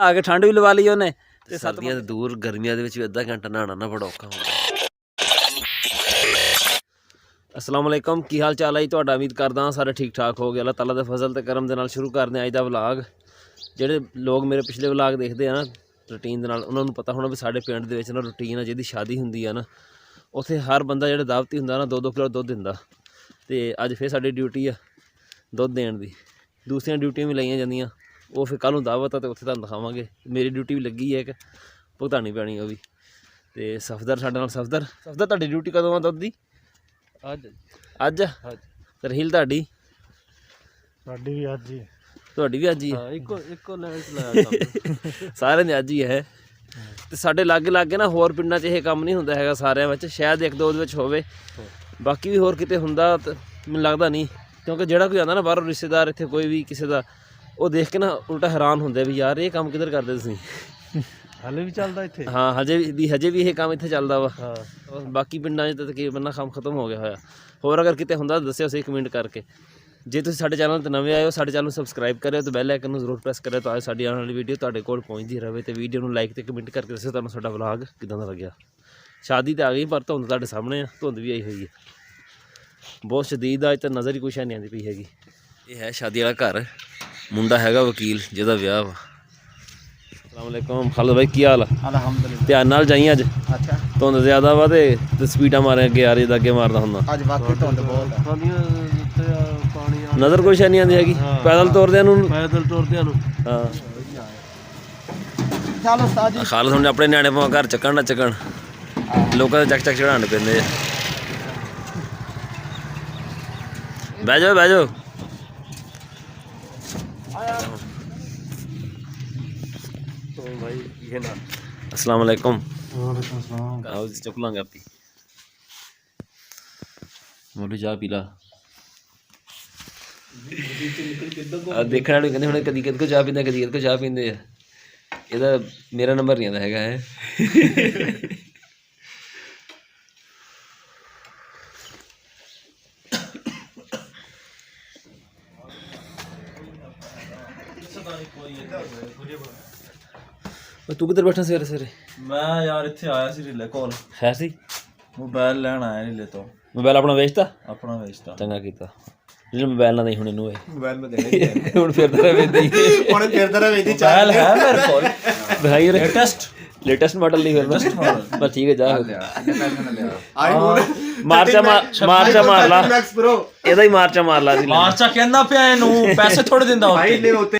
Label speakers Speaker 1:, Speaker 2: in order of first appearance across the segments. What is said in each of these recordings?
Speaker 1: ਆ ਕੇ ਠੰਡ ਵੀ ਲਵਾ ਲਈ ਉਹਨੇ ਤੇ ਸਰਦੀਆਂ ਤੇ ਦੂਰ ਗਰਮੀਆਂ ਦੇ ਵਿੱਚ ਵੀ ਅੱਧਾ ਘੰਟਾ ਨਹਾਉਣਾ ਨਾ ਬੜਾ ਔਖਾ ਹੁੰਦਾ। अस्सलाम वालेकुम, की हाल चाल है जी तुहाडा? उम्मीद करदा सारे ठीक ठाक हो गए। अल्लाह ताला दे फजल ते करम दे नाल शुरू करदे अज दा व्लॉग। ਜਿਹੜੇ ਲੋਕ ਮੇਰੇ ਪਿਛਲੇ ਵਲਾਗ ਦੇਖਦੇ ਆ ਨਾ ਰੂਟੀਨ ਦੇ ਨਾਲ, ਉਹਨਾਂ ਨੂੰ ਪਤਾ ਹੋਣਾ ਵੀ ਸਾਡੇ ਪਿੰਡ ਦੇ ਵਿੱਚ ਨਾ ਰੂਟੀਨ ਆ, ਜਿਹਦੀ ਸ਼ਾਦੀ ਹੁੰਦੀ ਆ ਨਾ ਉੱਥੇ ਹਰ ਬੰਦਾ ਜਿਹੜਾ ਦਾਵਤੀ ਹੁੰਦਾ ਨਾ 2-2 ਕਿਲੋ ਦੁੱਧ ਦਿੰਦਾ। ਤੇ ਅੱਜ ਫਿਰ ਸਾਡੀ ਡਿਊਟੀ ਆ ਦੁੱਧ ਦੇਣ ਦੀ। ਦੂਸਰੀਆਂ ਡਿਊਟੀਆਂ ਵੀ ਲਾਈਆਂ ਜਾਂਦੀਆਂ, ਉਹ ਫਿਰ ਕੱਲ੍ਹ ਨੂੰ ਦਾਵਤ ਆ ਤੇ ਉੱਥੇ ਤੁਹਾਨੂੰ ਦਿਖਾਵਾਂਗੇ। ਮੇਰੀ ਡਿਊਟੀ ਵੀ ਲੱਗੀ ਹੈ, ਇੱਕ ਭੁਗਤਾਣੀ ਪੈਣੀ ਉਹ ਵੀ। ਤੇ ਸਫਦਰ ਸਾਡੇ ਨਾਲ। ਸਫਦਰ ਤੁਹਾਡੀ ਡਿਊਟੀ ਕਦੋਂ ਆ ਦੁੱਧ ਦੀ? ਅੱਜ ਤਰਹੀਲ ਤੁਹਾਡੀ
Speaker 2: ਵੀ ਅੱਜ ਹੀ,
Speaker 1: ਤੁਹਾਡੀ ਵੀ ਅੱਜ ਹੀ ਹੈ? ਇੱਕੋ ਸਾਰਿਆਂ ਦੇ ਅੱਜ ਹੀ ਹੈ। ਤੇ ਸਾਡੇ ਲਾਗੇ ਲਾਗੇ ਨਾ ਹੋਰ ਪਿੰਡਾਂ 'ਚ ਇਹ ਕੰਮ ਨਹੀਂ ਹੁੰਦਾ ਹੈਗਾ ਸਾਰਿਆਂ ਵਿੱਚ, ਸ਼ਾਇਦ ਇੱਕ ਦੋ ਦੇ ਵਿੱਚ ਹੋਵੇ, ਬਾਕੀ ਵੀ ਹੋਰ ਕਿਤੇ ਹੁੰਦਾ ਤਾਂ ਮੈਨੂੰ ਲੱਗਦਾ ਨਹੀਂ। ਕਿਉਂਕਿ ਜਿਹੜਾ ਕੋਈ ਆਉਂਦਾ ਨਾ ਬਾਹਰੋਂ ਰਿਸ਼ਤੇਦਾਰ ਇੱਥੇ ਕੋਈ ਵੀ ਕਿਸੇ ਦਾ, ਉਹ ਦੇਖ ਕੇ ਨਾ ਉਲਟਾ ਹੈਰਾਨ ਹੁੰਦੇ ਵੀ ਯਾਰ ਇਹ ਕੰਮ ਕਿੱਧਰ ਕਰਦੇ ਤੁਸੀਂ।
Speaker 2: ਹਾਲੇ ਵੀ ਚੱਲਦਾ ਇੱਥੇ? ਹਾਂ,
Speaker 1: ਹਜੇ ਵੀ ਇਹ ਕੰਮ ਇੱਥੇ ਚੱਲਦਾ ਵਾ। ਬਾਕੀ ਪਿੰਡਾਂ 'ਚ ਤਾਂ ਤਕਰੀਬਨ ਕੰਮ ਖਤਮ ਹੋ ਗਿਆ ਹੋਇਆ। ਹੋਰ ਅਗਰ ਕਿਤੇ ਹੁੰਦਾ ਦੱਸਿਓ ਸਹੀ ਕਮੈਂਟ ਕਰਕੇ। ਜੇ ਤੁਸੀਂ ਸਾਡੇ ਚੈਨਲ 'ਤੇ ਨਵੇਂ ਆਏ ਹੋ, ਸਾਡੇ ਚੈਨਲ ਨੂੰ ਸਬਸਕ੍ਰਾਈਬ ਕਰਿਓ ਤੇ ਬੈਲ ਆਈਕਨ ਨੂੰ ਜ਼ਰੂਰ ਪ੍ਰੈਸ ਕਰਿਓ ਤਾਂ ਸਾਡੀ ਆਉਣ ਵਾਲੀ ਵੀਡੀਓ ਤੁਹਾਡੇ ਕੋਲ ਪਹੁੰਚਦੀ ਰਹੇ। ਤੇ ਵੀਡੀਓ ਨੂੰ ਲਾਈਕ ਤੇ ਕਮੈਂਟ ਕਰਕੇ ਦੱਸਿਓ ਤੁਹਾਨੂੰ ਸਾਡਾ ਵਲੌਗ ਕਿੱਦਾਂ ਦਾ ਲੱਗਿਆ। ਸ਼ਾਦੀ ਤਾਂ ਆ ਗਈ ਪਰ ਧੁੰਦ ਤੁਹਾਡੇ ਸਾਹਮਣੇ ਆ, ਧੁੰਦ ਵੀ ਆਈ ਹੋਈ ਹੈ ਬਹੁਤ ਸ਼ਦੀਦ। ਅੱਜ ਤਾਂ ਨਜ਼ਰ ਹੀ ਕੁਛ ਨਹੀਂ ਆਉਂਦੀ ਪਈ ਹੈਗੀ। ਇਹ ਹੈ ਸ਼ਾਦੀ ਵਾਲਾ ਘਰ, ਮੁੰਡਾ ਹੈਗਾ ਵਕੀਲ ਜਿਹਦਾ ਵਿਆਹ ਵਾ। अस्सलामुअलैकुम खालिद भाई, की हाल?
Speaker 2: अल्हम्दुलिल्लाह।
Speaker 1: ध्यान नाल जाई अज,
Speaker 2: अच्छा
Speaker 1: धुंद ज़्यादा वा ते स्पीडा मारे अगे आ रही अगे मारदा हुंदा।
Speaker 2: आज वाकई धुंद बहुत है।
Speaker 1: नज़र कुछ नहीं आती हैगी पैदल तुरदियां नूं। हाँ
Speaker 2: चलो उस्ताद जी।
Speaker 1: खालिद हुण अपने न्याणे भावें घर चक्कण ना चक्कण, लोकां दे चक चढ़ाने पैंदे आ। बह जाओ
Speaker 2: भाई ये ना।
Speaker 1: अस्सलाम वालेकुम।
Speaker 2: वालेकुम सलाम।
Speaker 1: आओ जी चुक लांगे आपी मोटी चाह पी ला। देखने वाले कहते हुणे कदी किद को चाह पींदा कदी किद को चाह पींदे आ। ਇਹਦਾ ਮੇਰਾ ਨੰਬਰ ਨਹੀਂ ਆਉਂਦਾ ਹੈਗਾ ਹੈ। ਤੂੰ ਕਿੱਧਰ ਬੈਠਾ ਸਵੇਰੇ ਸਵੇਰੇ?
Speaker 2: ਮੈਂ ਯਾਰ ਇੱਥੇ ਆਇਆ ਸੀ ਰੀਲੇ ਕੋਲ।
Speaker 1: ਖੈਰ ਸੀ?
Speaker 2: ਮੋਬਾਈਲ ਲੈਣ ਆਇਆ ਰੀਲੇ ਤੋਂ।
Speaker 1: ਮੋਬਾਈਲ ਆਪਣਾ ਵੇਚਤਾ?
Speaker 2: ਆਪਣਾ ਵੇਚਤਾ।
Speaker 1: ਚੰਗਾ ਕੀਤਾ। ਜਿਹੜਾ ਮੋਬਾਈਲ ਨਾ ਨਹੀਂ ਹੁਣ ਇਹਨੂੰ ਇਹ
Speaker 2: ਮੋਬਾਈਲ ਮੈਂ ਦੇਣਾ
Speaker 1: ਹੁਣ ਫਿਰਦਾ ਰਹੇ ਵੇਚਦਾ ਹੀ।
Speaker 2: ਹੁਣ ਫਿਰਦਾ ਰਹੇ ਵੇਚਦੀ। ਮੋਬਾਈਲ ਹੈ ਮੇਰੇ ਕੋਲ,
Speaker 1: ਦਿਖਾਈ ਲੇਟੈਸਟ ਮਾਡਲ ਨਹੀਂ ਫਿਰਦਾ ਬਸ ਠੀਕ ਹੈ। ਜਾ
Speaker 2: ਆਈਫੋਨ
Speaker 1: ਮਾਰਚਾ ਮਾਰ ਲਾ ਇਹਦਾ ਹੀ ਮਾਰਚਾ ਮਾਰ ਲਾ ਸੀ।
Speaker 2: ਮਾਰਚਾ ਕਹਿੰਦਾ ਪਿਆ ਇਹਨੂੰ ਪੈਸੇ ਥੋੜੇ ਦਿੰਦਾ ਭਾਈ ਲੈ ਉੱਤੇ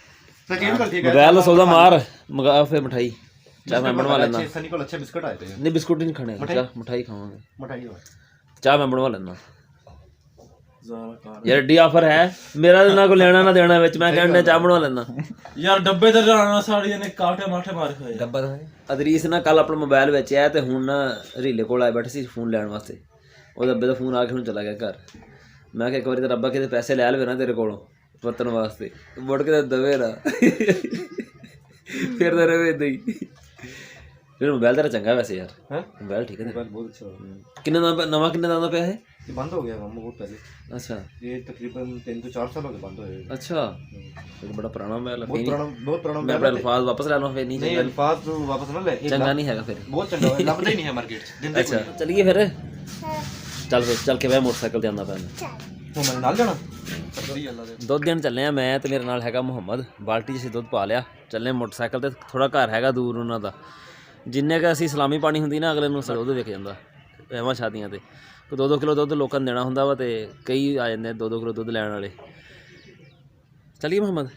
Speaker 2: ਸਕੀਮ ਕਰ ਠੀਕ ਹੈ।
Speaker 1: ਮੋਬਾਈਲ ਦਾ ਸੌਦਾ ਮਾਰ ਮੰਗਾ ਫਿਰ ਮਠਾਈ ਚਾਹ ਮੈਂ ਬਣਵਾ ਲੈਣਾ।
Speaker 2: ਸਨੀ ਕੋਲ ਅੱਛੇ ਬਿਸਕਟ ਆਏ थे।
Speaker 1: ਨਹੀਂ ਬਿਸਕੁਟ ਨਹੀਂ ਖਾਣੇ, ਚਾਹ ਮਠਾਈ ਖਾਵਾਂਗੇ।
Speaker 2: ਮਠਾਈ
Speaker 1: ਚਾਹ ਮੈਂ ਬਣਵਾ ਲੈਣਾ ਯਾਰ। ਡੀ ਆਫਰ ਹੈ ਮੇਰਾ ਨਾ ਕੋਈ ਲੈਣਾ ਨਾ ਦੇਣਾ ਵਿੱਚ, ਮੈਂ ਕਹਿੰਦਾ ਚਾਹ ਬਣਵਾ ਲੈਣਾ
Speaker 2: ਯਾਰ। ਡੱਬੇ ਤੇ ਜਾਣਾ ਸਾੜੀਆਂ ਨੇ ਕਾਟੇ ਮਾਠੇ ਮਾਰੇ ਹੋਏ।
Speaker 1: ਡੱਬਾ ਤਾਂ ਅਦਰੀਸ ਨਾ ਕੱਲ ਆਪਣਾ ਮੋਬਾਈਲ ਵੇਚਿਆ ਤੇ ਹੁਣ ਨਾ ਰੀਲੇ ਕੋਲ ਆਏ ਬੈਠੇ ਸੀ ਫੋਨ ਲੈਣ ਵਾਸਤੇ। ਉਹ ਡੱਬੇ ਦਾ ਫੋਨ ਆ ਕੇ ਹੁਣ ਚਲਾ ਗਿਆ ਘਰ। ਮੈਂ ਕਿਹਾ ਇੱਕ ਵਾਰੀ ਤਾਂ ਰੱਬਾ ਕਿਤੇ ਪੈਸੇ ਲੈ ਲਵੇ ਨਾ ਤੇਰੇ ਕੋਲੋਂ ਵਰਤਣ ਵਾਸਤੇ, ਮੁੜ ਕੇ ਤਾਂ ਦਵੇ ਨਾ ਫਿਰ ਤਾਂ ਰਵੇ ਇੱਦਾਂ ਹੀ। ਫਿਰ ਮੋਬਾਈਲ ਤੇਰਾ ਚੰਗਾ ਵੈਸੇ ਯਾਰ। ਮੋਬਾਈਲ ਠੀਕ ਹੈ,
Speaker 2: ਬਹੁਤ ਅੱਛਾ।
Speaker 1: ਕਿੰਨੇ ਦਾ ਨਵਾਂ ਕਿੰਨੇ ਦਾ ਪਿਆ ਹੈ?
Speaker 2: ये बंद हो गया काम बहुत पहले।
Speaker 1: अच्छा,
Speaker 2: ये तकरीबन 3 से 4 साल हो गए बंद हुए।
Speaker 1: अच्छा तो बड़ा पुराना मोबाइल है।
Speaker 2: बहुत पुराना।
Speaker 1: मैं अपने अल्फाज वापस ले लूं फिर? नहीं
Speaker 2: अल्फाज तो वापस ना ले,
Speaker 1: चंगा नहीं है फिर।
Speaker 2: बहुत चंगा है, लगता ही नहीं है मार्केट दिन।
Speaker 1: अच्छा चलिए फिर चल के मैं मोटरसाइकिल जाना पैना
Speaker 2: ਹੁਣ ਮੇਰੇ ਨਾਲ ਜਾਣਾ ਸੱਚੀ ਅੱਲਾ ਦੇ।
Speaker 1: ਦੁੱਧ ਦੇਣ ਚੱਲੇ ਆ ਮੈਂ ਤੇ ਮੇਰੇ ਨਾਲ ਹੈਗਾ ਮੁਹੰਮਦ। ਬਾਲਟੀ 'ਚ ਅਸੀਂ ਦੁੱਧ ਪਾ ਲਿਆ, ਚੱਲੇ ਮੋਟਰਸਾਈਕਲ ਤੇ। ਥੋੜਾ ਘਰ ਹੈਗਾ ਦੂਰ ਉਹਨਾਂ ਦਾ, ਜਿੰਨੇ ਕੁ ਅਸੀਂ ਸਲਾਮੀ ਪਾਣੀ ਹੁੰਦੀ ਨਾ ਅਗਲੇ ਨੂੰ ਦੁੱਧ ਵਿਕ ਜਾਂਦਾ ਐਵਾਂ ਸ਼ਾਦੀਆਂ ਤੇ। 2-2 ਕਿਲੋ ਦੁੱਧ ਲੋਕਾਂ ਨੂੰ ਦੇਣਾ ਹੁੰਦਾ ਵਾ ਤੇ ਕਈ ਆ ਜਾਂਦੇ 2-2 ਕਿਲੋ ਦੁੱਧ ਲੈਣ ਵਾਲੇ। ਚੱਲੀਏ ਮੁਹੰਮਦ?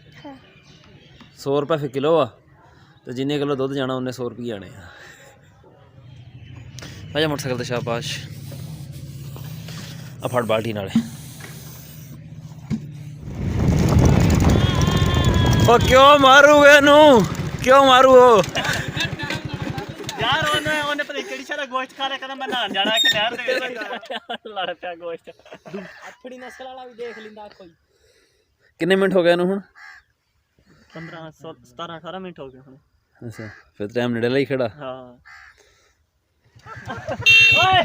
Speaker 1: 100 ਰੁਪਏ ਫਿਰ ਕਿਲੋ ਆ ਤੇ ਜਿੰਨੇ ਕਿਲੋ ਦੁੱਧ ਜਾਣਾ ਉਹਨੇ 100 ਰੁਪਏ ਆਣੇ ਆ। ਭਾਜਾ ਮੋਟਰਸਾਈਕਲ ਤੇ ਸ਼ਾਬਾਸ਼। ਆ ਫੜ ਬਾਲਟੀ ਨਾਲੇ। ਉਹ ਕਿਉਂ ਮਾਰੂਗੇ ਇਹਨੂੰ, ਕਿਉਂ ਮਾਰੂ? ਉਹ
Speaker 3: यार ਉਹਨੇ ਪਤਾ ਕਿਹੜੀ ਸ਼ਾਲਾ ਗੋਸ਼ਤ ਖਾ ਲਿਆ, ਕਹਿੰਦਾ ਮੈਂ ਨਹਾਣ ਜਾਣਾ ਕਿ ਨਹਿਰ ਦੇ ਵਿੱਚ ਲੜ ਪਿਆ ਗੋਸ਼ਤ। ਅੱਠੜੀ ਨਸਲ ਵਾਲਾ ਵੀ ਦੇਖ ਲਿੰਦਾ ਕੋਈ।
Speaker 1: ਕਿੰਨੇ ਮਿੰਟ ਹੋ ਗਏ ਇਹਨੂੰ ਹੁਣ?
Speaker 3: 15 17 18 ਮਿੰਟ ਹੋ ਗਏ ਹੁਣ।
Speaker 1: ਅੱਛਾ ਫਿਰ ਟਾਈਮ ਨੇੜੇ ਲਈ ਖੜਾ।
Speaker 3: ਹਾਂ ਓਏ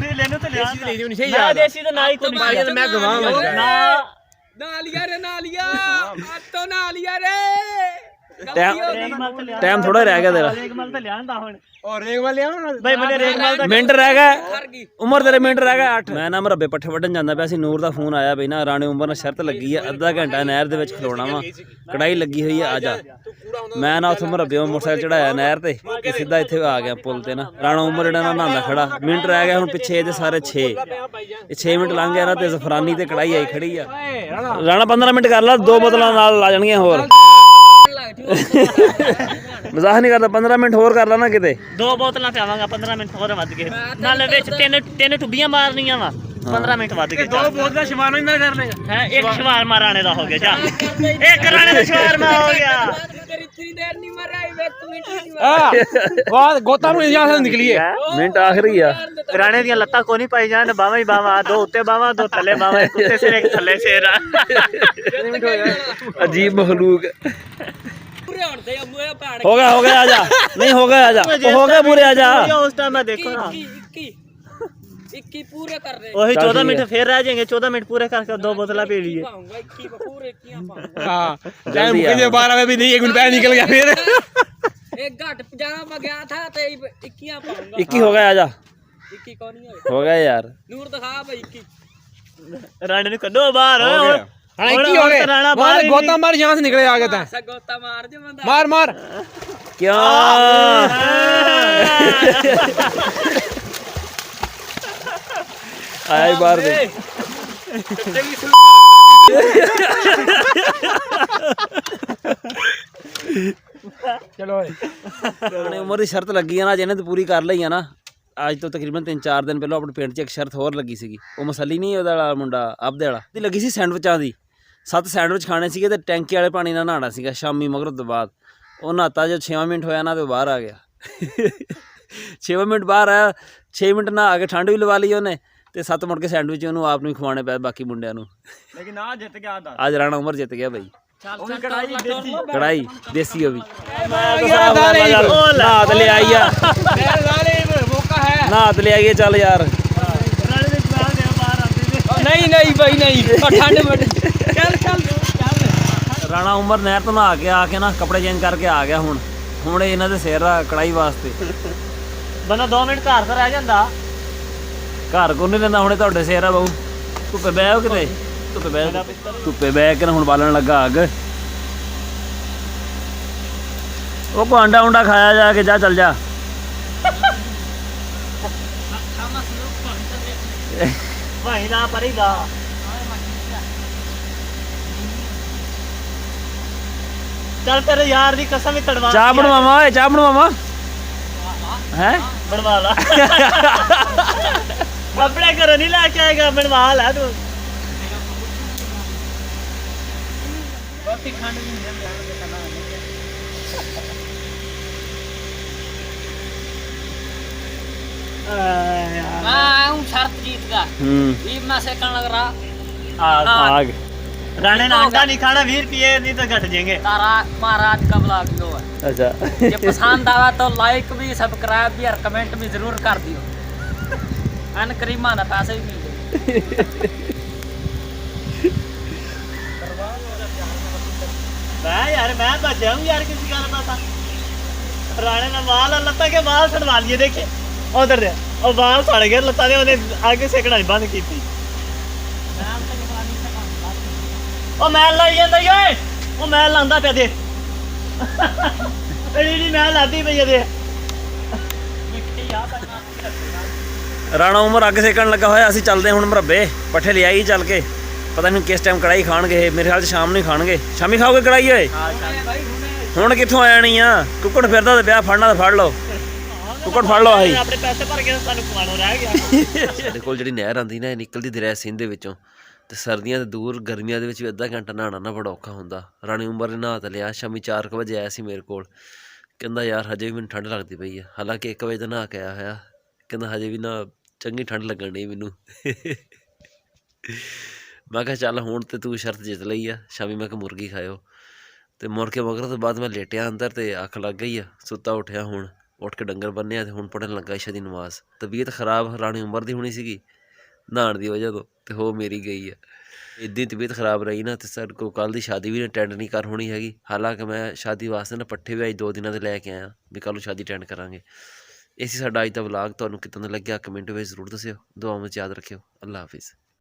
Speaker 3: ਰੀਲੇ ਨੂੰ ਤੇ ਲਿਆ ਮੈਂ ਦੇਸੀ ਤੇ ਨਾ ਹੀ ਕੋਈ
Speaker 2: ਮੈਂ ਗਵਾਵਾਂ
Speaker 3: ਨਾ
Speaker 4: नालिया रे नालिया आज तो नालिया रे
Speaker 1: ਟਾਈਮ ਥੋੜਾ ਰਹਿ ਗਿਆ ਤੇਰਾ
Speaker 3: ਰੇਗਮਲ ਤੇ ਲਿਆਂਦਾ ਹੁਣ
Speaker 2: ਔਰ ਰੇਗ ਵਾਲੇ ਆਉਣਾ
Speaker 3: ਬਈ ਮੈਨੂੰ ਰੇਗਮਲ ਦਾ
Speaker 1: ਮਿੰਟ ਰਹਿ ਗਏ ਉਮਰ ਤੇਰੇ ਮਿੰਟ ਰਹਿ ਗਏ 8 ਮੈਂ ਨਾ ਮਰੱਬੇ ਪੱਠੇ ਵੱਢਣ ਜਾਂਦਾ ਪਿਆ ਸੀ ਨੂਰ ਦਾ ਫੋਨ ਆਇਆ ਬਈ ਨਾ ਰਾਣੇ ਉਮਰ ਨਾਲ ਸ਼ਰਤ ਲੱਗੀ ਆ ਅੱਧਾ ਘੰਟਾ ਨਹਿਰ ਦੇ ਵਿੱਚ ਖਲੋਣਾ ਵਾ ਕੜਾਈ ਲੱਗੀ ਹੋਈ ਆ ਜਾ ਮੈਂ ਨਾ ਉੱਥੇ ਮਰੱਬੇ ਮੋਟਰਸਾਈਕਲ ਚੜਾਇਆ ਨਹਿਰ ਤੇ ਸਿੱਧਾ ਇੱਥੇ ਆ ਗਿਆ ਪੁਲ ਤੇ ਨਾ ਰਾਣਾ ਉਮਰ ਜਿਹੜਾ ਨਾ ਨਹਾਉਂਦਾ ਖੜਾ ਮਿੰਟ ਰਹਿ ਗਿਆ ਹੁਣ ਪਿੱਛੇ ਇਹਦੇ ਸਾਰੇ 6 ਇਹ 6 ਮਿੰਟ ਲੰਘ ਗਿਆ ਨਾ ਤੇ ਜ਼ਫਰਾਨੀ ਤੇ ਕੜਾਈ ਆਈ ਖੜੀ ਆ ਰਾਣਾ 15 ਮਿੰਟ ਕਰ ਲਾ 2 ਬੋਤਲਾਂ ਨਾਲ ਲਾ ਜਾਣਗੀਆਂ ਹੋਰ ਮਜ਼ਾਕ ਨਹੀਂ ਕਰਦਾ 15 ਮਿੰਟ ਹੋਰ ਕਰ ਲਾ ਨਾ ਕਿਤੇ
Speaker 3: 2 ਬੋਤਲਾਂ ਪਿਆਵਾਂਗਾ 15 ਮਿੰਟ ਹੋਰ ਵੱਧ ਗਏ ਨਾਲੇ ਵਿੱਚ ਤਿੰਨ ਟੁੱਬੀਆਂ ਮਾਰਨੀਆਂ ਵਾ 15 ਮਿੰਟ ਵੱਧ ਗਏ 2 ਬੋਤਲਾਂ ਸ਼ਵਾਰ ਨੂੰ ਨਾ ਕਰਨੇ ਹੈ ਇੱਕ ਸ਼ਵਾਰ ਮਾਰਾਣੇ ਦਾ ਹੋ ਗਿਆ ਜਾ ਇੱਕ ਰਾਣੇ ਦਾ ਸ਼ਵਾਰ ਮਾ ਹੋ ਗਿਆ
Speaker 2: ਵਾਹ ਗੋਤਾ ਨੂੰ ਇਜਾਜ਼ਤ ਨਿਕਲੀਏ
Speaker 1: ਮਿੰਟ ਆਖਰੀ ਆ
Speaker 3: ਰਾਣੇ ਦੀਆਂ ਲੱਤਾਂ ਕੋ ਨਹੀਂ ਪਾਈ ਜਾਣ ਬਾਵਾਂ ਹੀ ਬਾਵਾਂ 2 ਉੱਤੇ ਬਾਵਾਂ 2 ਥੱਲੇ ਬਾਵਾਂ ਇੱਕ ਉੱਤੇ ਸਿਰ ਇੱਕ ਥੱਲੇ ਸਿਰ ਆ
Speaker 1: ਅਜੀਬ ਮਖਲੂਕ ਹੋ ਗਿਆ ਆ ਜਾ ਨਹੀਂ ਹੋ ਗਿਆ ਆ ਜਾ ਹੋ ਗਿਆ ਪੂਰੇ ਆ ਜਾ
Speaker 3: ਉਸ ਟਾਈਮ ਮੈਂ ਦੇਖੋ ਨਾ
Speaker 4: 21 पूरे कर रहे
Speaker 3: वही 14 मिनट फिर रह जाएंगे 14 मिनट पूरे करके 2 बोतला पी लिए
Speaker 4: पाऊंगा 21 पूरे किया पाऊंगा
Speaker 2: हां टाइम मुझे 12 में भी नहीं 1 मिनट पहले निकल गया फिर
Speaker 4: एक घाट जहां मैं गया था तो 21 पाऊंगा
Speaker 1: 21 हो गया आजा
Speaker 4: 21 कौन नहीं
Speaker 1: हो गया यार
Speaker 4: नूर दिखा भाई 21
Speaker 3: राणे ने कड्डो बाहर और
Speaker 2: हाँ 21 हो गए मार गोता मार यहां से निकले आगे था
Speaker 4: गोता मार जो बंदा
Speaker 2: मार
Speaker 1: क्या आया बाहर दे
Speaker 2: चलो
Speaker 1: उम्र की शर्त लगी है ना जिन्हें तो पूरी कर ਲਈ ਆ ਨਾ ਅੱਜ ਤੋਂ ਤਕਰੀਬਨ 3-4 ਦਿਨ ਪਹਿਲਾਂ ਆਪਣੇ ਪਿੰਡ 'ਚ ਇੱਕ ਸ਼ਰਤ ਹੋਰ ਲੱਗੀ ਸੀਗੀ ਉਹ ਮਸਲੀ ਨਹੀਂ ਉਹਦਾ ਵਾਲਾ ਮੁੰਡਾ ਆਪਦੇ ਵਾਲਾ ਦੀ ਲੱਗੀ ਸੀ ਸੈਂਡਵਿਚਾਂ ਦੀ 7 ਸੈਂਡਵਿਚ ਖਾਣੇ ਸੀਗੇ ਤੇ ਟੈਂਕੀ ਵਾਲੇ ਪਾਣੀ ਨਾਲ ਨਹਾਉਣਾ ਸੀਗਾ ਸ਼ਾਮੀ ਮਗਰਬ ਤੋਂ ਬਾਅਦ ਉਹ ਨਹਾਤਾ ਜਦ 6 ਮਿੰਟ ਹੋਇਆ ਨਾ ਤੇ ਬਾਹਰ ਆ ਗਿਆ 6 ਮਿੰਟ ਬਾਹਰ ਆਇਆ 6 ਮਿੰਟ ਨਹਾ ਕੇ ਠੰਡ ਵੀ ਲਵਾ ਲਈ ਉਹਨੇ ਤੇ 7 ਮੁੜ ਕੇ ਸੈਂਡਵਿਚ ਉਹਨੂੰ ਆਪ ਨੂੰ ਹੀ ਖਵਾਉਣੇ ਪਏ ਬਾਕੀ ਮੁੰਡਿਆਂ ਨੂੰ
Speaker 2: लेकिन आज जीत गया था
Speaker 1: ਅੱਜ ਰਾਣਾ ਉਮਰ ਜਿੱਤ ਗਿਆ ਬਾਈ ਕੜਾਈ ਦੇਸੀ ਉਹ ਵੀ ਨਾਤ ਲੈ ਆਈ ਆ
Speaker 2: मौका है
Speaker 1: ਨਾਤ ਲੈ ਆਈਏ ਚੱਲ ਯਾਰ
Speaker 2: नहीं भाई नहीं ठंड में चल
Speaker 1: ਰਾਣਾ ਉਮਰ ਨਹਿਰ ਤੋਂ ਨਹਾ ਕੇ ਆ ਕੇ ਨਾ ਕੱਪੜੇ ਚੇਂਜ ਕਰਕੇ ਆ ਗਿਆ ਹੁਣ ਇਹਨਾਂ ਦੇ ਸਿਰ ਆ ਕੜਾਈ ਵਾਸਤੇ
Speaker 3: ਬੰਦਾ 2 ਮਿੰਟ ਘਰ ਤੇ ਰਹਿ ਜਾਂਦਾ
Speaker 1: ਘਰ ਕੋ ਨਹੀਂ ਲੈਂਦਾ ਹੁਣੇ ਤੁਹਾਡੇ ਸਿਰ ਆ ਬਾਊ ਧੁੱਪੇ ਬਹਿ ਕਿਤੇ ਧੁੱਪੇ ਬਹਿ ਕੇ ਨਾ ਹੁਣ ਬਾਲਣ ਲੱਗਾ ਅੱਗ ਉਹ ਕੋ ਆਂਡਾ ਉਂਡਾ ਖਾਇਆ ਜਾ ਕੇ ਜਾ ਚੱਲ ਜਾ
Speaker 3: ਭਾਈ ਨਾ ਪਰੀਦਾ ਚੱਲ ਤੇਰੇ ਯਾਰ ਦੀ ਕਸਮ ਹੀ ਤੜਵਾ
Speaker 1: ਚਾਹ ਬਣਵਾਵਾਂ ਓਏ ਚਾਹ ਬਣਵਾਵਾਂ ਹੈ
Speaker 3: ਬਣਵਾ ਲਾ ਆਪਣੇ ਘਰ ਨਹੀਂ ਲੈ ਕੇ ਆਏਗਾ ਬਣਵਾ ਲੈ ਤੂੰ
Speaker 4: हां हूं शर्त जीत गया ये मैं सेकंड लग रहा
Speaker 1: आग
Speaker 3: राणे ने अंडा नहीं खाना 20 रुपये नहीं तो घट जाएंगे
Speaker 4: तारा महाराज का ब्लॉग जो है
Speaker 1: अच्छा
Speaker 4: ये पसंद आवा तो लाइक भी सब्सक्राइब भी और कमेंट भी जरूर कर दियो अन करीमा ना पैसे भी मिल गए
Speaker 3: मैं यार मैं बचा हूं यार किसी का पता राणे ने बाल और लता के बाल सड़वा लिए देखे उधर दे और बाल सड़ गए लता ने उन्हें आगे सेकना बंद की थी ओ मैल लाई ਜਾਂਦਾ ਈ ਓਏ ਉਹ ਮੈਲ ਲਾਂਦਾ ਪਿਆ ਦੇ ਇਹਦੀ ਮੈਲ ਲਾਦੀ ਪਈ ਇਹਦੇ
Speaker 1: ਰਾਣਾ ਉਮਰ ਅੱਗ ਸੇਕਣ ਲੱਗਾ ਹੋਇਆ ਅਸੀਂ ਚੱਲਦੇ ਹੁਣ ਮਰੱਬੇ ਪੱਠੇ ਲਿਆਈ ਚੱਲ ਕੇ ਪਤਾ ਨਹੀਂ ਕਿਸ ਟਾਈਮ ਕੜਾਈ ਖਾਣਗੇ ਮੇਰੇ ਖਿਆਲ 'ਚ ਸ਼ਾਮ ਨੂੰ ਹੀ ਖਾਣਗੇ ਸ਼ਾਮੀ ਖਾਓਗੇ ਕੜਾਈ ਓਏ ਹੁਣ ਕਿੱਥੋਂ ਆ ਜਾਣੀ ਆ ਕੁੱਕੜ ਫਿਰਦਾ ਤੇ ਵਿਆਹ ਫੜਨਾ ਤਾਂ ਫੜ ਲਓ ਕੁੱਕੜ ਫੜ ਲਓ ਆਹੀ
Speaker 3: ਆਪਣੇ ਪੈਸੇ ਭਰ ਕੇ ਸਾਨੂੰ ਖਵਾਣੋ ਰਹਿ ਗਿਆ
Speaker 1: ਸਾਡੇ ਕੋਲ ਜਿਹੜੀ ਨਹਿਰ ਆਉਂਦੀ ਨਾ ਇਹ ਨਿਕਲਦੀ ਦਰਿਆ ਸਿੰਧ ਦੇ ਵਿੱਚੋਂ ਤੇ ਸਰਦੀਆਂ ਦੇ ਦੂਰ ਗਰਮੀਆਂ ਦੇ ਵਿੱਚ ਵੀ ਅੱਧਾ ਘੰਟਾ ਨਹਾਉਣਾ ਨਾ ਬੜਾ ਔਖਾ ਹੁੰਦਾ ਰਾਣੀ ਉਮਰ ਨੇ ਨਹਾ ਤਾਂ ਲਿਆ ਸ਼ਾਮੀ 4 ਵਜੇ ਆਇਆ ਸੀ ਮੇਰੇ ਕੋਲ ਕਹਿੰਦਾ ਯਾਰ ਹਜੇ ਵੀ ਮੈਨੂੰ ਠੰਡ ਲੱਗਦੀ ਪਈ ਆ ਹਾਲਾਂਕਿ 1 ਵਜੇ ਦਾ ਨਹਾ ਕੇ ਆਇਆ ਹੋਇਆ ਕਹਿੰਦਾ ਹਜੇ ਵੀ ਨਾ ਚੰਗੀ ਠੰਡ ਲੱਗਣ ਡਈ ਮੈਨੂੰ ਮੈਂ ਕਿਹਾ ਚੱਲ ਹੁਣ ਤੇ ਤੂੰ ਸ਼ਰਤ ਜਿੱਤ ਲਈ ਆ ਸ਼ਾਮੀ ਮੈਂ ਕਿਹਾ ਮੁਰਗੀ ਖਾਇਓ ਤੇ ਮੁੜ ਕੇ ਮਗਰ ਤੋਂ ਬਾਅਦ ਮੈਂ ਲੇਟਿਆ ਅੰਦਰ ਤੇ ਅੱਖ ਲੱਗ ਗਈ ਆ ਸੁੱਤਾ ਉੱਠਿਆ ਹੁਣ ਉੱਠ ਕੇ ਡੰਗਰ ਬੰਨਿਆ ਤੇ ਹੁਣ ਪੜ੍ਹਨ ਲੱਗਾ ਇਸ਼ਾ ਦੀ ਨਮਾਜ਼ ਤਬੀਅਤ ਖਰਾਬ ਰਾਣੀ ਉਮਰ ਦੀ ਹੋਣੀ ਸੀਗੀ ਨਹਾਉਣ ਦੀ ਵਜ੍ਹਾ ਤੋਂ ਤੇ ਹੋ ਮੇਰੀ ਗਈ ਆ ਇੱਦਾਂ ਤਬੀਅਤ ਖਰਾਬ ਰਹੀ ਨਾ ਤੇ ਸਾਡੇ ਕੋਲ ਕੱਲ੍ਹ ਦੀ ਸ਼ਾਦੀ ਵੀ ਅਟੈਂਡ ਨਹੀਂ ਕਰ ਹੋਣੀ ਹੈਗੀ। ਹਾਲਾਂਕਿ ਮੈਂ ਸ਼ਾਦੀ ਵਾਸਤੇ ਨਾ ਪੱਠੇ ਵੀ ਅੱਜ 2 ਦਿਨਾਂ ਦੇ ਲੈ ਕੇ ਆਇਆ ਵੀ ਕੱਲ੍ਹ ਨੂੰ ਸ਼ਾਦੀ ਅਟੈਂਡ ਕਰਾਂਗੇ। ਇਹ ਸੀ ਸਾਡਾ ਅੱਜ ਦਾ ਵਲਾਗ। ਤੁਹਾਨੂੰ ਕਿੱਦਾਂ ਦਾ ਲੱਗਿਆ ਕਮੈਂਟ ਵਿੱਚ ਜ਼ਰੂਰ ਦੱਸਿਓ। ਦੁਆਵਾਂ ਵਿੱਚ ਯਾਦ ਰੱਖਿਓ। ਅੱਲਾ ਹਾਫਿਜ਼।